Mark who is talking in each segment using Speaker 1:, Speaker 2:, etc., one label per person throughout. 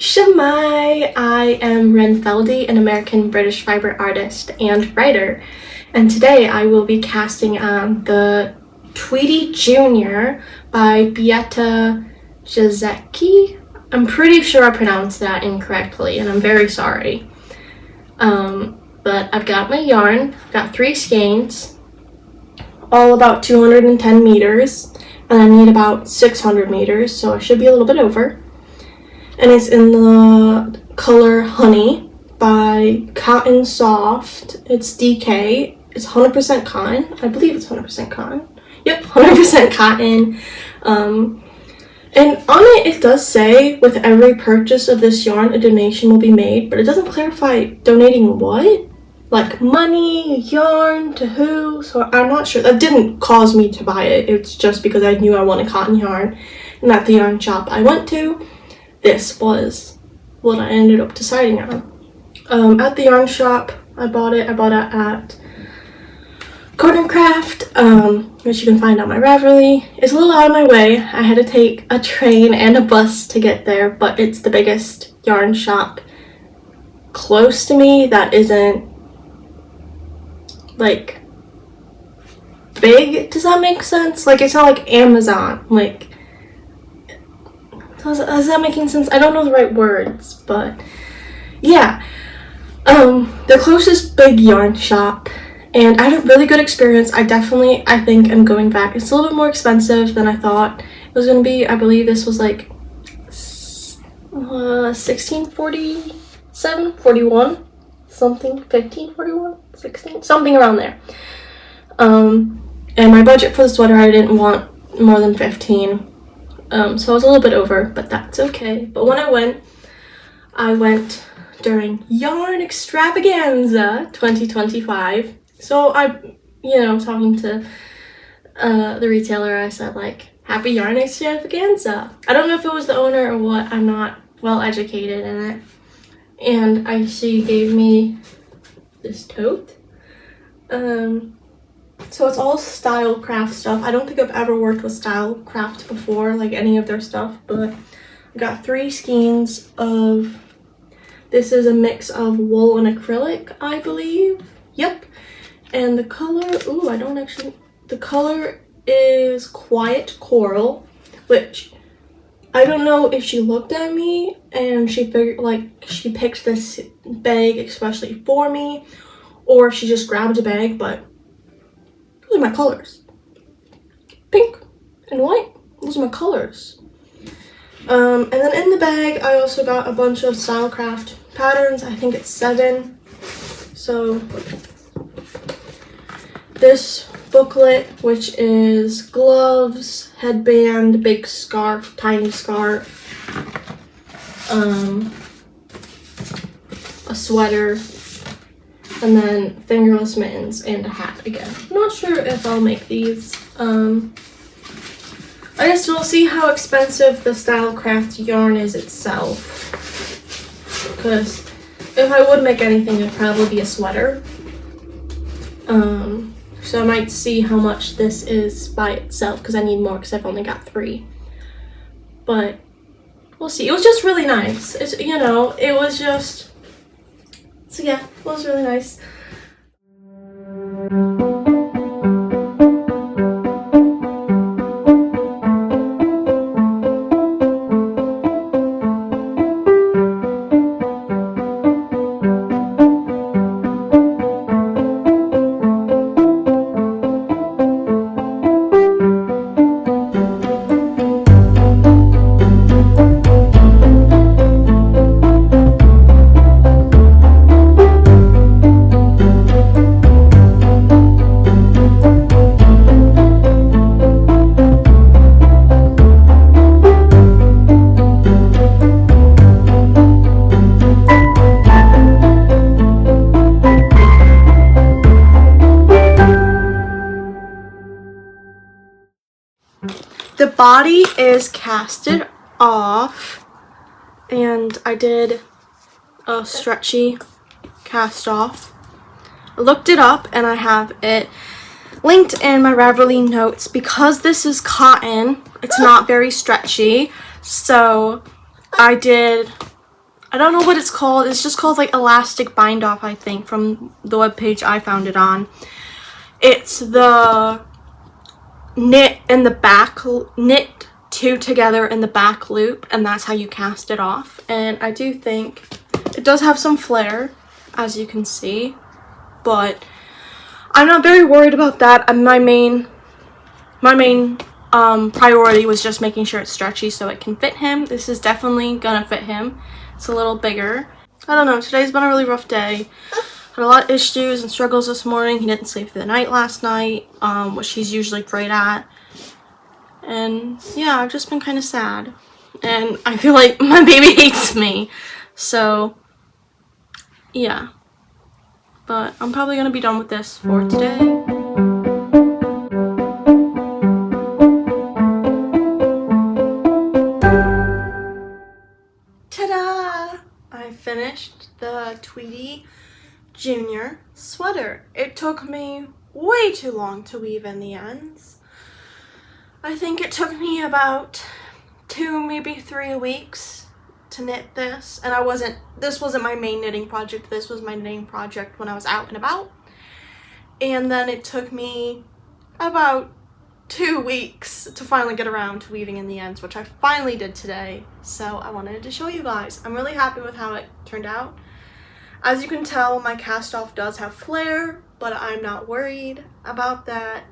Speaker 1: Shwmae! I am Renfeldi, an American British fiber artist and writer, and today I will be casting on the Tweedy Junior by Diolch. I'm pretty sure I pronounced that incorrectly, and I'm very sorry. But I've got my yarn, I've got 3 skeins, all about 210 meters, and I need about 600 meters, so I should be a little bit over. And it's in the color Honey by Cottonsoft. It's DK. It's 100% cotton. I believe it's 100% cotton. Yep, 100% cotton. And on it does say, with every purchase of this yarn, a donation will be made, but it doesn't clarify donating what? Like money, yarn, to who? So I'm not sure. That didn't cause me to buy it. It's just because I knew I wanted cotton yarn. And at the yarn shop I went to, this was what I ended up deciding on. At the yarn shop, I bought it at Cotton Craft, which you can find on my Ravelry. It's a little out of my way. I had to take a train and a bus to get there, but it's the biggest yarn shop close to me that isn't like big. Does that make sense? Like, it's not like Amazon. Like, is that making sense? I don't know the right words, but yeah. The closest big yarn shop, and I had a really good experience. I think I'm going back. It's a little bit more expensive than I thought it was gonna be. I believe this was like 1647, 41, something, 1541, 16, something around there. And my budget for the sweater, I didn't want more than 15. So I was a little bit over, but that's okay. But when I went during Yarn Extravaganza 2025. So talking to the retailer, I said, like, happy Yarn Extravaganza. I don't know if it was the owner or what. I'm not well educated in it. And she gave me this tote. So it's all style craft stuff. I don't think I've ever worked with style craft before, like any of their stuff, but I got 3 skeins of, this is a mix of wool and acrylic, I believe. Yep. And the color, the color is Quiet Coral, which I don't know if she looked at me and she figured, like, she picked this bag especially for me, or if she just grabbed a bag, but those are my colors. Pink and white. Those are my colors. And then in the bag, I also got a bunch of Stylecraft patterns. I think it's 7. So this booklet, which is gloves, headband, big scarf, tiny scarf, a sweater, and then fingerless mittens and a hat again. I'm not sure if I'll make these. I guess we'll see how expensive the Stylecraft yarn is itself. Because if I would make anything, it'd probably be a sweater. So I might see how much this is by itself, because I need more because I've only got 3. But we'll see. It was just really nice. It was just... So yeah, it was really nice. The body is casted off, and I did a stretchy cast off. I looked it up, and I have it linked in my Ravelry notes. Because this is cotton, it's not very stretchy, so I did I don't know what it's called. It's just called like elastic bind off, I think, from the webpage I found it on. It's the knit in the back, knit two together in the back loop, and that's how you cast it off. And I do think it does have some flare, as you can see, but I'm not very worried about that. My main priority was just making sure it's stretchy so it can fit him. This is definitely gonna fit him. It's a little bigger. I don't know, today's been a really rough day. Had a lot of issues and struggles this morning. He didn't sleep through the night last night, which he's usually great at. And yeah, I've just been kind of sad. And I feel like my baby hates me. So yeah. But I'm probably gonna be done with this for today. Ta-da! I finished the Tweedy Junior sweater. It took me way too long to weave in the ends. I think it took me about 2, maybe 3 weeks to knit this, and this wasn't my main knitting project. This was my knitting project when I was out and about. And then it took me about 2 weeks to finally get around to weaving in the ends, which I finally did today. So I wanted to show you guys. I'm really happy with how it turned out. As you can tell, my cast off does have flare, but I'm not worried about that.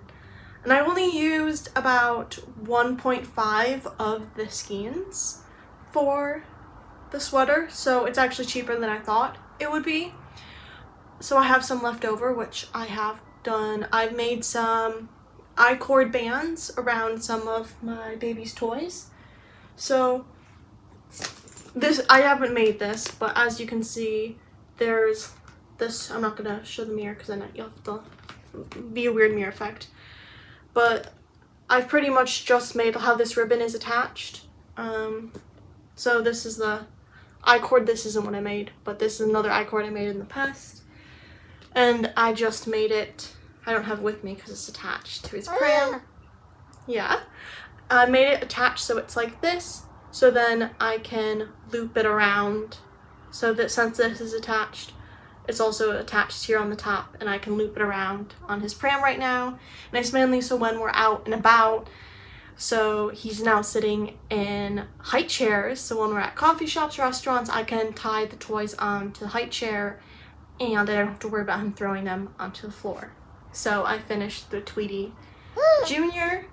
Speaker 1: And I only used about 1.5 of the skeins for the sweater, so it's actually cheaper than I thought it would be. So I have some left over, which I have done. I've made some I-cord bands around some of my baby's toys. So this, I haven't made this, but as you can see, there's this. I'm not gonna show the mirror because then you'll have to be a weird mirror effect. But I've pretty much just made how this ribbon is attached. So this is the I-cord. This isn't what I made, but this is another I-cord I made in the past. And I just made it, I don't have it with me because it's attached to his pram. Yeah. I made it attached so it's like this, so then I can loop it around, so that since this is attached, it's also attached here on the top, and I can loop it around on his pram right now. And it's mainly so when we're out and about, so he's now sitting in high chairs, so when we're at coffee shops, restaurants, I can tie the toys onto the high chair, and I don't have to worry about him throwing them onto the floor. So I finished the Tweedy Junior,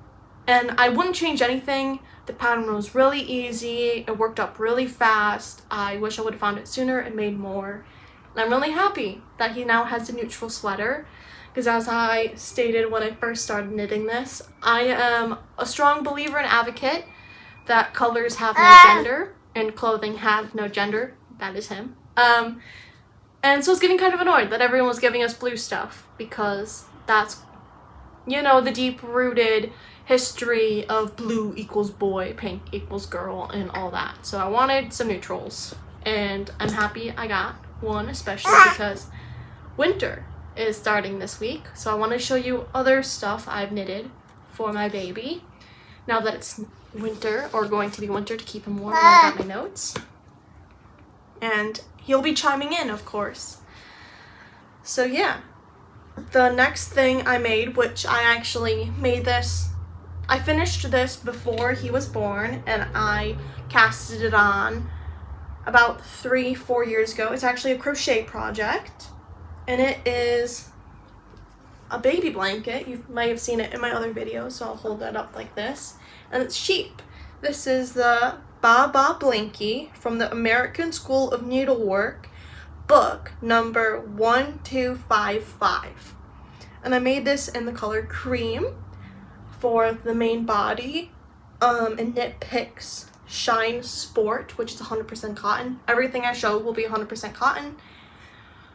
Speaker 1: and I wouldn't change anything. The pattern was really easy, it worked up really fast. I wish I would have found it sooner and made more. And I'm really happy that he now has a neutral sweater, because as I stated when I first started knitting this, I am a strong believer and advocate that colors have no gender and clothing have no gender. That is him. And so I was getting kind of annoyed that everyone was giving us blue stuff, because that's, you know, the deep-rooted history of blue equals boy, pink equals girl, and all that. So I wanted some neutrals, and I'm happy I got one, especially because winter is starting this week. So I want to show you other stuff I've knitted for my baby now that it's winter, or going to be winter, to keep him warm. And I got my notes, and he'll be chiming in, of course. So yeah, the next thing I made, which I actually made this, I finished this before he was born, and I casted it on about 3-4 years ago. It's actually a crochet project, and it is a baby blanket. You might have seen it in my other videos, so I'll hold that up like this. And it's cheap. This is the Ba Ba Blinky from the American School of Needlework, book number 1255. And I made this in the color cream for the main body, and Knit Picks Shine Sport, which is 100% cotton. Everything I show will be 100% cotton,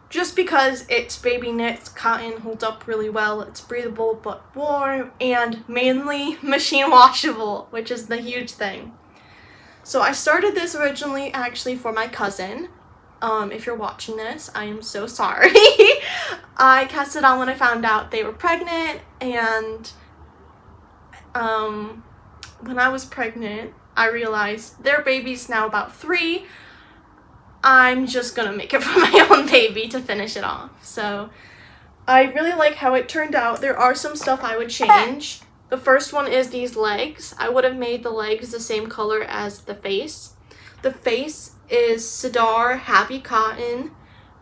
Speaker 1: just because it's baby knits. Cotton holds up really well. It's breathable but warm, and mainly machine washable, which is the huge thing. So I started this originally actually for my cousin. If you're watching this, I am so sorry. I cast it on when I found out they were pregnant, and when I was pregnant, I realized their baby's now about 3, I'm just gonna make it for my own baby to finish it off. So I really like how it turned out. There are some stuff I would change. The first one is these legs. I would have made the legs the same color as the face. The face is Cedar Happy Cotton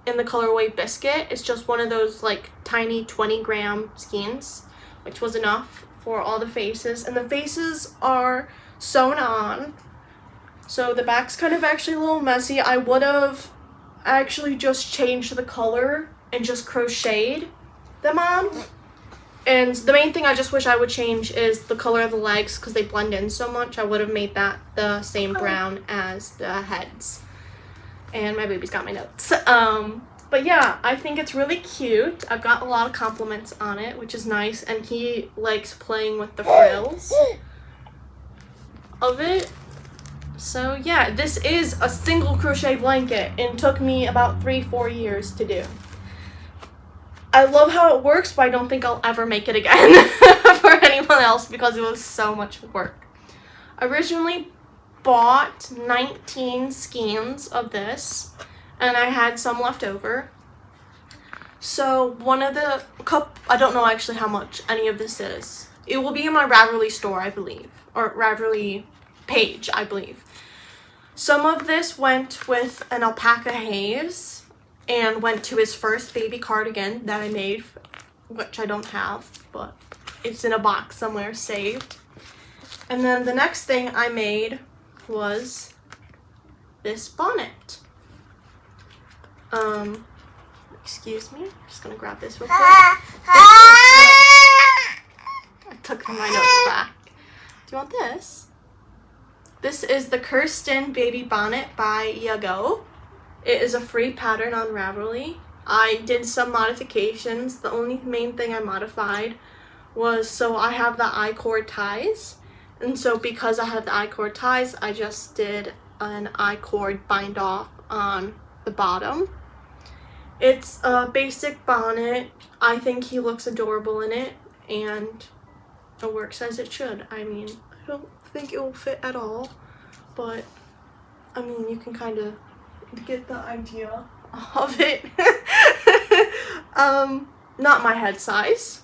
Speaker 1: in the colorway Biscuit. It's just one of those like tiny 20-gram skeins, which was enough for all the faces. And the faces are sewn on. So the back's kind of actually a little messy. I would have actually just changed the color and just crocheted them on. And the main thing I just wish I would change is the color of the legs because they blend in so much. I would have made that the same brown as the heads. And my baby's got my notes. But yeah, I think it's really cute. I've got a lot of compliments on it, which is nice. And he likes playing with the frills of it. So yeah, this is a single crochet blanket and took me about 3-4 years to do. I love how it works, but I don't think I'll ever make it again for anyone else because it was so much work. I originally bought 19 skeins of this and I had some left over. So one of the I don't know actually how much any of this is. It will be in my Ravelry store, I believe, or Ravelry page, I believe. Some of this went with an alpaca haze and went to his first baby cardigan that I made, which I don't have, but it's in a box somewhere saved. And then the next thing I made was this bonnet. Excuse me, I'm just gonna grab this real quick. I took my notes back. Do you want this? This is the Kirsten Baby Bonnet by Yago. It is a free pattern on Ravelry. I did some modifications. The only main thing I modified was, so I have the I-cord ties. And so because I have the I-cord ties, I just did an I-cord bind off on the bottom. It's a basic bonnet. I think he looks adorable in it and it works as it should. I mean, I don't think it will fit at all, but I mean, you can kind of get the idea of it. Not my head size,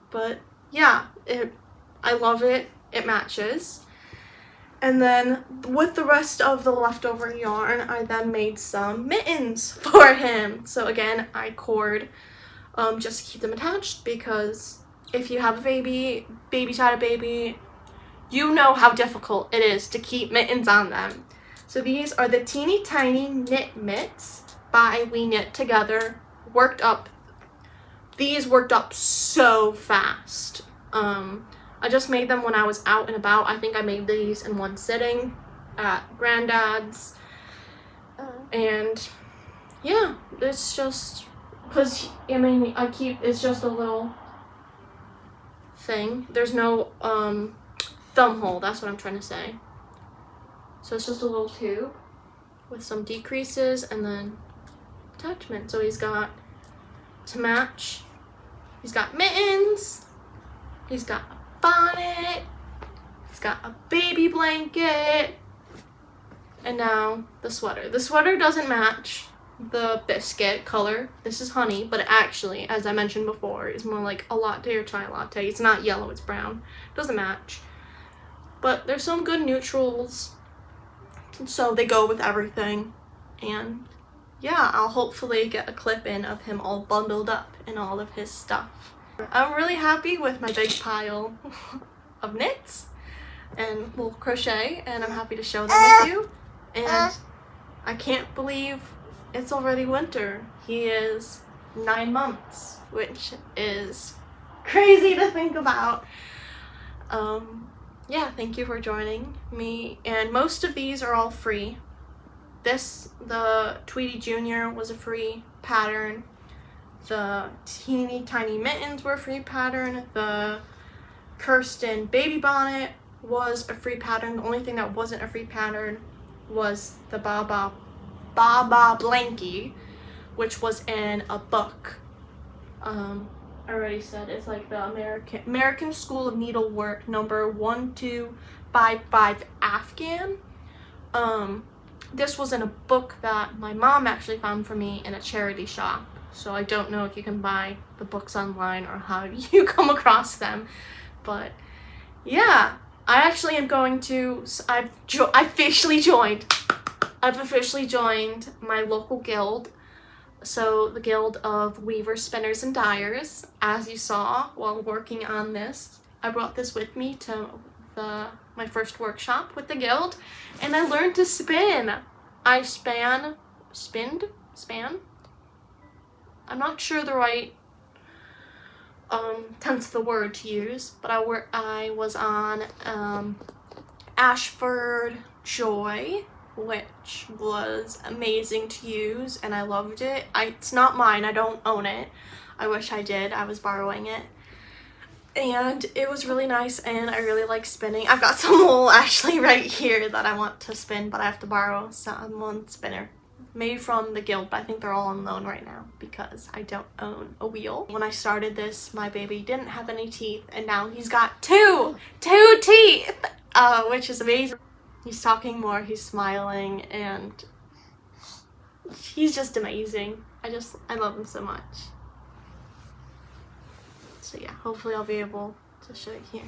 Speaker 1: but yeah, I love it. It matches. And then with the rest of the leftover yarn, I then made some mittens for him. So again, I cord just to keep them attached, because if you have a baby's had a baby, you know how difficult it is to keep mittens on them. So these are the teeny tiny knit mitts by We Knit Together. These worked up so fast. I just made them when I was out and about. I think I made these in one sitting at Granddad's. And yeah, it's just, because, I mean, it's just a little thing. There's no thumb hole, that's what I'm trying to say. So it's just a little tube with some decreases and then attachment. So he's got, to match, he's got mittens, he's got a bonnet, he's got a baby blanket, and now the sweater. The sweater doesn't match the biscuit color. This is honey, but it actually, as I mentioned before, is more like a latte or chai latte. It's not yellow, it's brown. It doesn't match. But there's some good neutrals, so they go with everything. And yeah, I'll hopefully get a clip in of him all bundled up in all of his stuff. I'm really happy with my big pile of knits and little crochet, and I'm happy to show them with you. And I can't believe it's already winter. He is 9 months, which is crazy to think about. Yeah, thank you for joining me. And most of these are all free. The Tweedy Junior was a free pattern. The teeny tiny mittens were a free pattern. The Kirsten baby bonnet was a free pattern. The only thing that wasn't a free pattern was the Baba Blankie, which was in a book. I already said it's like the American School of Needlework number 1255 Afghan. this was in a book that my mom actually found for me in a charity shop. So I don't know if you can buy the books online or how you come across them. But yeah, I actually am going to, I've officially joined my local guild. So the Guild of Weavers, Spinners, and Dyers. As you saw while working on this, I brought this with me to my first workshop with the guild, and I learned to spin. I span? I'm not sure the right tense of the word to use, but I was on Ashford Joy, which was amazing to use, and I loved it. It's not mine, I don't own it. I wish I did, I was borrowing it. And it was really nice, and I really like spinning. I've got some wool actually right here that I want to spin, but I have to borrow one spinner. Maybe from the guild, but I think they're all on loan right now because I don't own a wheel. When I started this, my baby didn't have any teeth, and now he's got two teeth, which is amazing. He's talking more, he's smiling, and he's just amazing. I love him so much. So yeah, hopefully I'll be able to show it here.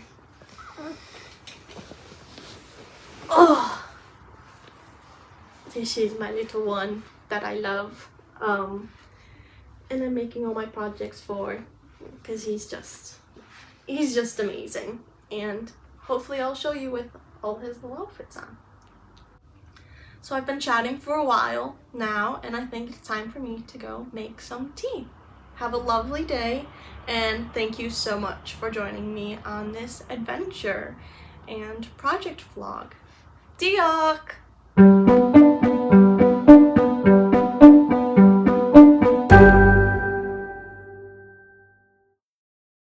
Speaker 1: Oh, this is my little one that I love, and I'm making all my projects for, because he's just amazing, and hopefully I'll show you with all his little outfits on. So I've been chatting for a while now, and I think it's time for me to go make some tea. Have a lovely day, and thank you so much for joining me on this adventure and project vlog. Diolch!